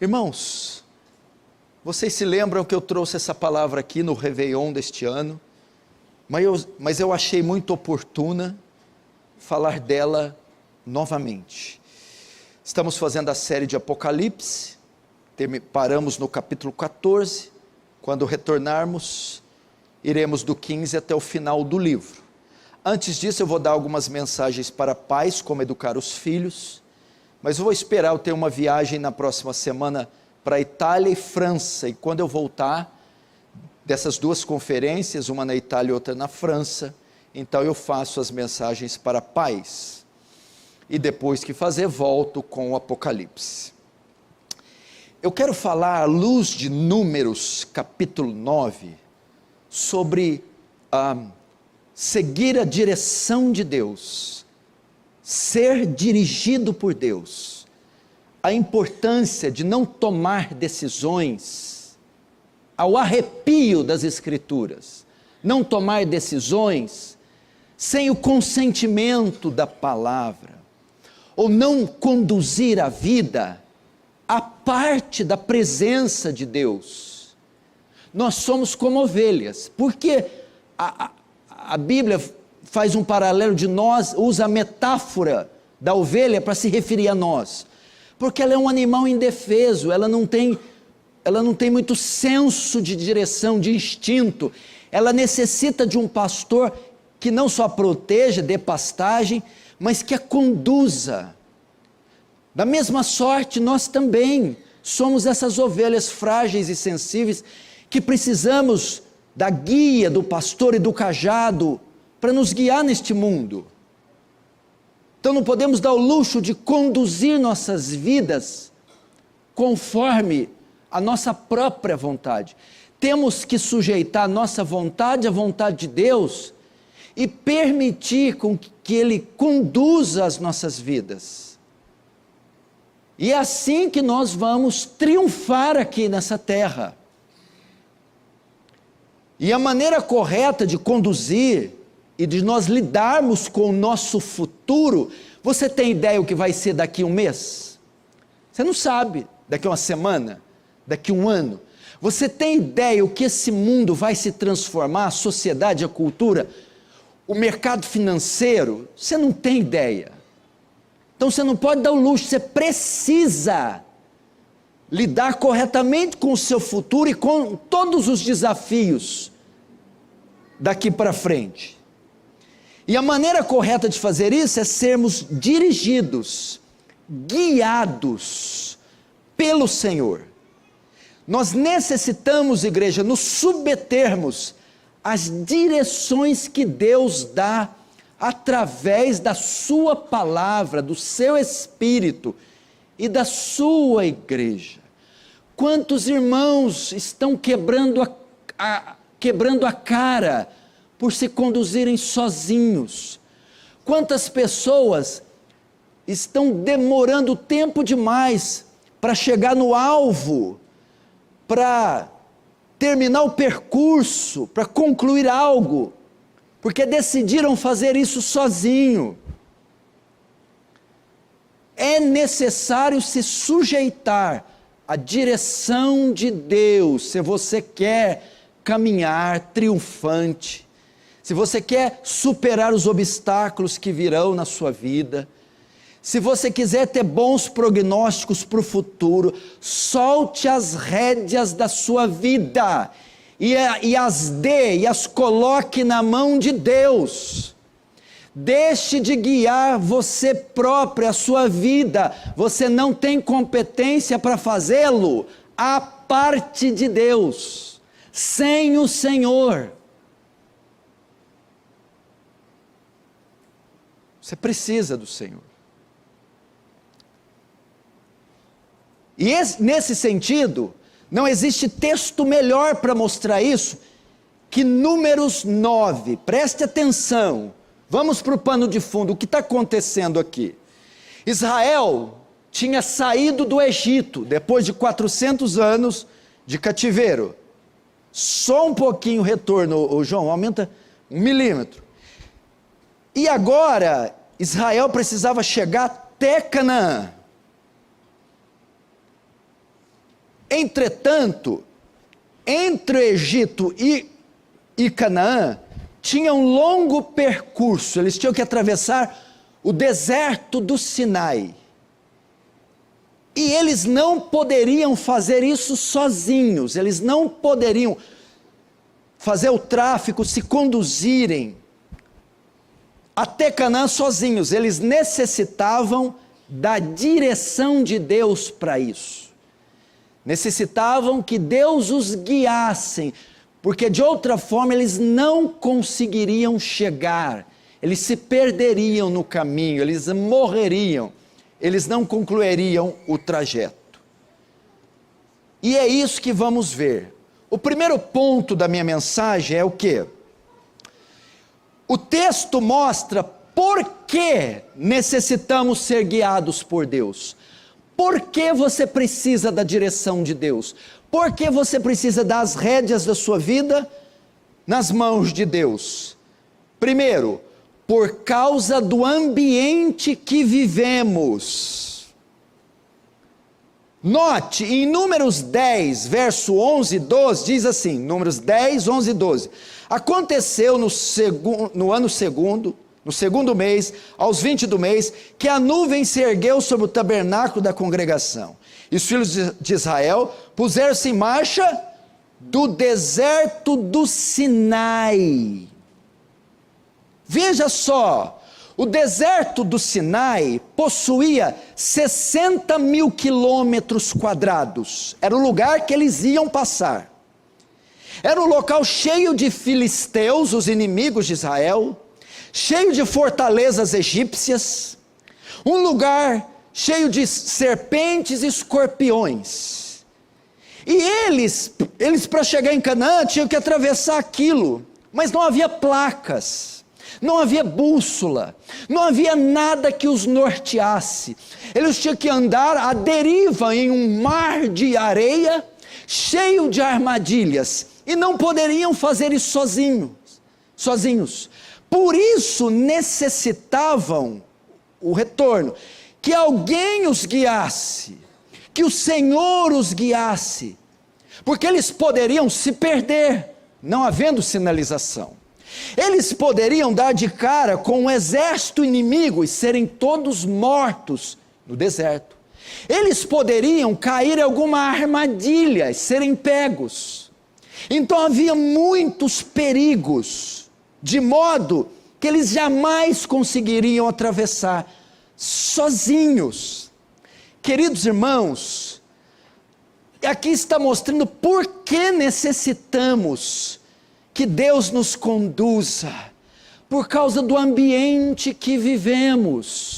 Irmãos, vocês se lembram que eu trouxe essa palavra aqui no Réveillon deste ano, mas eu achei muito oportuna falar dela novamente. Estamos fazendo a série de Apocalipse, paramos no capítulo 14, quando retornarmos, iremos do 15 até o final do livro. Antes disso eu vou dar algumas mensagens para pais, como educar os filhos, mas eu vou esperar, eu tenho uma viagem na próxima semana para Itália e França, e quando eu voltar dessas duas conferências, uma na Itália e outra na França, então eu faço as mensagens para pais, e depois que fazer, volto com o Apocalipse. Eu quero falar à luz de Números, capítulo 9, sobre seguir a direção de Deus, ser dirigido por Deus, a importância de não tomar decisões ao arrepio das Escrituras, não tomar decisões sem o consentimento da palavra, ou não conduzir a vida à parte da presença de Deus. Nós somos como ovelhas, porque a Bíblia faz um paralelo de nós, usa a metáfora da ovelha para se referir a nós, porque ela é um animal indefeso, ela não tem muito senso de direção, de instinto, ela necessita de um pastor que não só proteja, dê pastagem, mas que a conduza. Da mesma sorte, nós também somos essas ovelhas frágeis e sensíveis, que precisamos da guia do pastor e do cajado, para nos guiar neste mundo. Então não podemos dar o luxo de conduzir nossas vidas conforme a nossa própria vontade. Temos que sujeitar a nossa vontade à vontade de Deus e permitir que Ele conduza as nossas vidas. E é assim que nós vamos triunfar aqui nessa terra. E a maneira correta de conduzir e de nós lidarmos com o nosso futuro, você tem ideia o que vai ser daqui a um mês? Você não sabe, daqui a uma semana, daqui a um ano. Você tem ideia o que esse mundo vai se transformar, a sociedade, a cultura, o mercado financeiro? Você não tem ideia. Então você não pode dar o luxo, você precisa lidar corretamente com o seu futuro e com todos os desafios daqui para frente. E a maneira correta de fazer isso é sermos dirigidos, guiados pelo Senhor. Nós necessitamos, igreja, nos submetermos às direções que Deus dá através da sua palavra, do seu Espírito e da sua igreja. Quantos irmãos estão quebrando a cara por se conduzirem sozinhos? Quantas pessoas estão demorando tempo demais para chegar no alvo, para terminar o percurso, para concluir algo, porque decidiram fazer isso sozinho. É necessário se sujeitar à direção de Deus, se você quer caminhar triunfante, se você quer superar os obstáculos que virão na sua vida, se você quiser ter bons prognósticos para o futuro, solte as rédeas da sua vida e as coloque na mão de Deus. Deixe de guiar você próprio, a sua vida. Você não tem competência para fazê-lo à parte de Deus, sem o Senhor. Você precisa do Senhor. E nesse sentido, não existe texto melhor para mostrar isso que Números 9. Preste atenção. Vamos para o pano de fundo, o que está acontecendo aqui? Israel tinha saído do Egito, depois de 400 anos de cativeiro. Só um pouquinho o retorno, João, aumenta 1 milímetro. E agora, Israel precisava chegar até Canaã. Entretanto, entre o Egito e Canaã, tinha um longo percurso, eles tinham que atravessar o deserto do Sinai. E eles não poderiam fazer isso sozinhos, eles não poderiam fazer o tráfico, se conduzirem até Canaã sozinhos, eles necessitavam da direção de Deus para isso. Necessitavam que Deus os guiasse, porque de outra forma eles não conseguiriam chegar, eles se perderiam no caminho, eles morreriam, eles não concluiriam o trajeto. E é isso que vamos ver. O primeiro ponto da minha mensagem é o quê? O texto mostra por que necessitamos ser guiados por Deus. Por que você precisa da direção de Deus? Por que você precisa das rédeas da sua vida nas mãos de Deus? Primeiro, por causa do ambiente que vivemos. Note, em Números 10, verso 11 e 12, diz assim, Números 10, 11 e 12. Aconteceu no ano segundo, no segundo mês, aos 20 do mês, que a nuvem se ergueu sobre o tabernáculo da congregação. E os filhos de Israel puseram-se em marcha do deserto do Sinai. Veja só, o deserto do Sinai possuía 60 mil quilômetros quadrados. Era o lugar que eles iam passar. Era um local cheio de filisteus, os inimigos de Israel, cheio de fortalezas egípcias, um lugar cheio de serpentes e escorpiões. E eles para chegar em Canaã tinham que atravessar aquilo, mas não havia placas, não havia bússola, não havia nada que os norteasse. Eles tinham que andar à deriva em um mar de areia, cheio de armadilhas, e não poderiam fazer isso sozinhos. Por isso necessitavam o retorno, que alguém os guiasse, que o Senhor os guiasse, porque eles poderiam se perder, não havendo sinalização. Eles poderiam dar de cara com um exército inimigo e serem todos mortos no deserto. Eles poderiam cair em alguma armadilha e serem pegos. Então havia muitos perigos, de modo que eles jamais conseguiriam atravessar sozinhos. Queridos irmãos, aqui está mostrando por que necessitamos que Deus nos conduza, por causa do ambiente que vivemos.